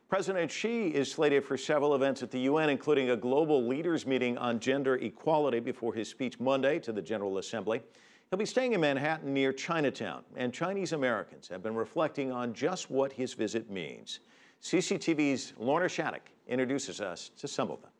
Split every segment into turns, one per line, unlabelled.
President Xi is slated for several events at the UN, including a global leaders meeting on gender equality before his speech Monday to the General Assembly. He'll be staying in Manhattan near Chinatown, and Chinese Americans have been reflecting on just what his visit means. CCTV's Lorna Shaddick introduces us to some of them.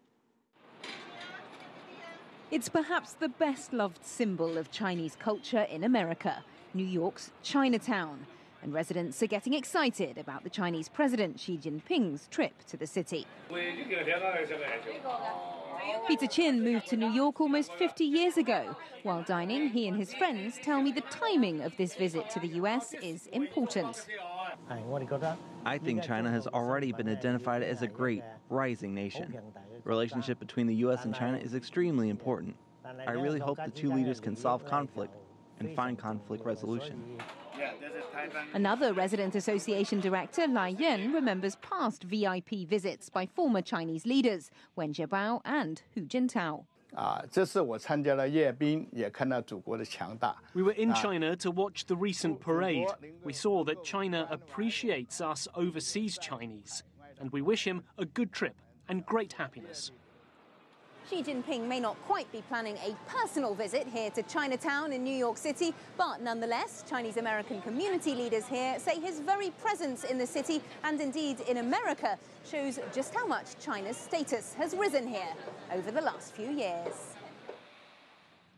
It's perhaps the best-loved symbol of Chinese culture in America, New York's Chinatown. And residents are getting excited about the Chinese President Xi Jinping's trip to the city. Peter Chin moved to New York almost 50 years ago. While dining, he and his friends tell me the timing of this visit to the US is important.
I think China has already been identified as a great, rising nation. The relationship between the US and China is extremely important. I really hope the two leaders can solve conflict and find conflict resolution.
Another resident association director, Lai Yan, remembers past VIP visits by former Chinese leaders, Wen Jiabao and Hu Jintao.
We were in China to watch the recent parade. We saw that China appreciates us overseas Chinese, and we wish him a good trip and great happiness.
Xi Jinping may not quite be planning a personal visit here to Chinatown in New York City, but nonetheless, Chinese American community leaders here say his very presence in the city and indeed in America shows just how much China's status has risen here over the last few years.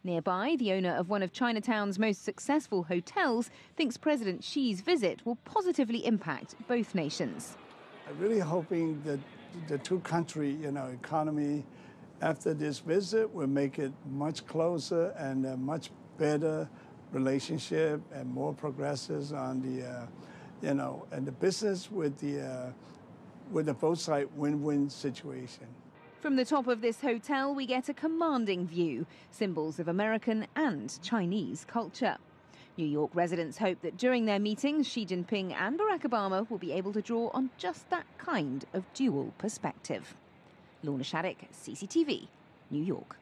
Nearby, the owner of one of Chinatown's most successful hotels thinks President Xi's visit will positively impact both nations.
I'm really hoping that the two country, economy after this visit will make it much closer and a much better relationship and more progresses on the, and the business with the both side win-win situation.
From the top of this hotel, we get a commanding view, symbols of American and Chinese culture. New York residents hope that during their meetings, Xi Jinping and Barack Obama will be able to draw on just that kind of dual perspective. Lorna Shaddick, CCTV, New York.